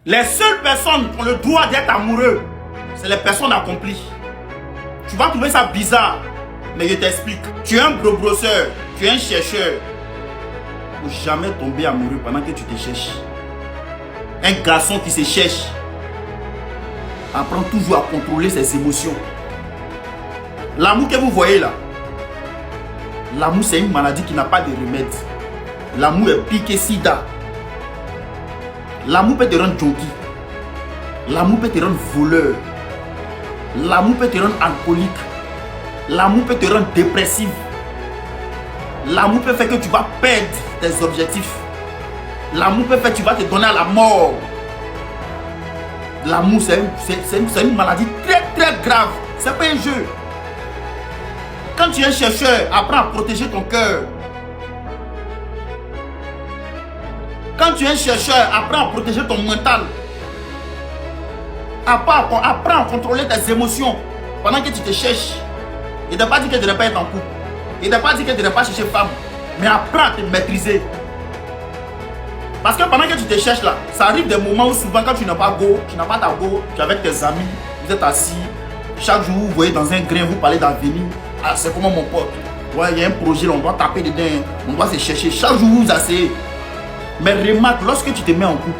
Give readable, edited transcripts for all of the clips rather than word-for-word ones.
Les seules personnes qui ont le droit d'être amoureux, c'est les personnes accomplies. Tu vas trouver ça bizarre, mais je t'explique. Tu es un brosseur, tu es un chercheur. Il ne faut jamais tomber amoureux pendant que tu te cherches. Un garçon qui se cherche apprend toujours à contrôler ses émotions. L'amour que vous voyez là, l'amour c'est une maladie qui n'a pas de remède. L'amour est pire que sida. L'amour peut te rendre junkie. L'amour peut te rendre voleur. L'amour peut te rendre alcoolique. L'amour peut te rendre dépressif. L'amour peut faire que tu vas perdre tes objectifs. L'amour peut faire que tu vas te donner à la mort. L'amour c'est une maladie très très grave. C'est pas un jeu. Quand tu es un chercheur, apprends à protéger ton cœur. Quand tu es un chercheur, apprends à protéger ton mental. Apprends à contrôler tes émotions pendant que tu te cherches. Il ne t'a pas dit que tu ne devrais pas être en couple. Il ne t'a pas dit que tu ne devrais pas chercher femme. Mais apprends à te maîtriser. Parce que pendant que tu te cherches là, ça arrive des moments où souvent quand tu n'as pas go, tu n'as pas ta go, tu es avec tes amis, vous êtes assis. Chaque jour, vous voyez dans un grain, vous parlez d'avenir. Ah, c'est comment mon pote? Ouais, il y a un projet, on doit taper dedans, on doit se chercher. Chaque jour, vous vous asseyez. Mais remarque, lorsque tu te mets en couple,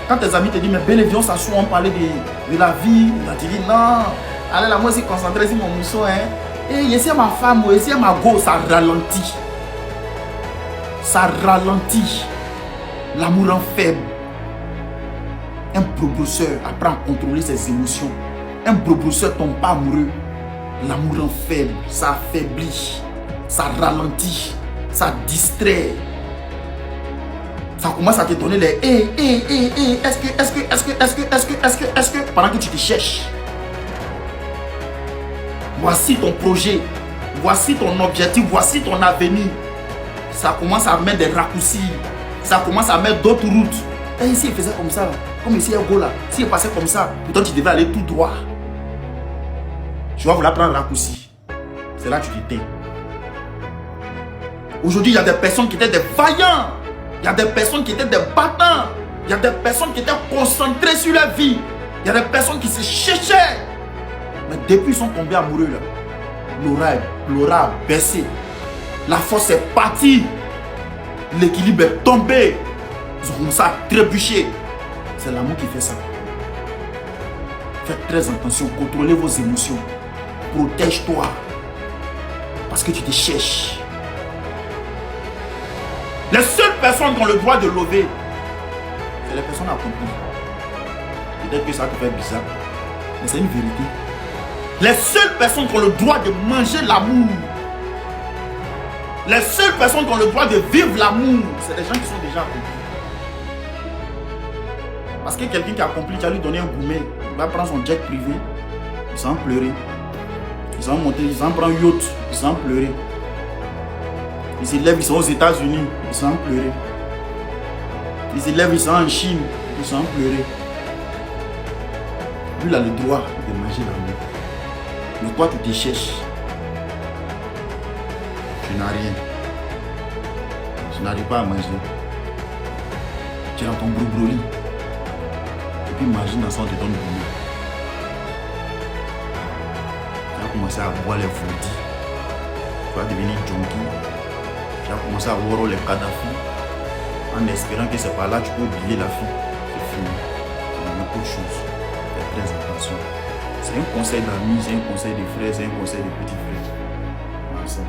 quand tes amis te disent, mais bel et bien, on s'assoit, on parle de la vie, tu dis, non, allez, là, moi, je suis concentré sur mon mousseau, hein. Et ici, ma femme, ici, ma go, ça ralentit. Ça ralentit. L'amour rend faible. Un brosseur apprend à contrôler ses émotions. Un brosseur tombe pas amoureux. L'amour rend faible, ça affaiblit, ça ralentit, ça distrait. Ça commence à te donner les est-ce que pendant que tu te cherches. Voici ton projet, voici ton objectif, voici ton avenir. Ça commence à mettre des raccourcis, ça commence à mettre d'autres routes. Et ici il faisait comme ça, comme ici il y a un go là, s'il passait comme ça, pourtant tu devais aller tout droit. Tu vas vouloir prendre un raccourci. C'est là que tu t'éteins. Aujourd'hui, il y a des personnes qui étaient des vaillants. Il y a des personnes qui étaient des battants. Il y a des personnes qui étaient concentrées sur leur vie. Il y a des personnes qui se cherchaient. Mais depuis qu'ils sont tombés amoureux, l'aura a baissé. La force est partie. L'équilibre est tombé. Ils ont commencé à trébucher. C'est l'amour qui fait ça. Faites très attention. Contrôlez vos émotions. Protège-toi. Parce que tu te cherches. Les seules personnes qui ont le droit de lever, c'est les personnes accomplies. Peut-être que ça te fait bizarre, mais c'est une vérité. Les seules personnes qui ont le droit de manger l'amour, les seules personnes qui ont le droit de vivre l'amour, c'est les gens qui sont déjà accomplis. Parce que quelqu'un qui est accompli, tu vas lui donner un gourmet, il va prendre son jet privé, il s'en pleurer. Ils sont montés, ils en prennent yacht, ils sont pleurer. Ils s'élèvent, ils sont aux États-Unis, ils sont pleurer. Ils s'élèvent, ils sont en Chine, ils sont pleurer. Lui, il a le droit de manger l'amour. Mais toi, tu te cherches. Tu n'as rien. Tu n'arrives pas à manger. Tu es dans ton brou-brouli. Et puis imagine dans ça, on te donne gourmet. Tu vas commencer à boire les fruits. Tu vas devenir junkie. Tu vas commencer à voir les Kadhafi en espérant que c'est par là que tu peux oublier la fille. C'est fini. C'est beaucoup de choses. Faites très attention. C'est un conseil d'amis, c'est un conseil de frères, c'est un conseil de petits frères. Voilà ça.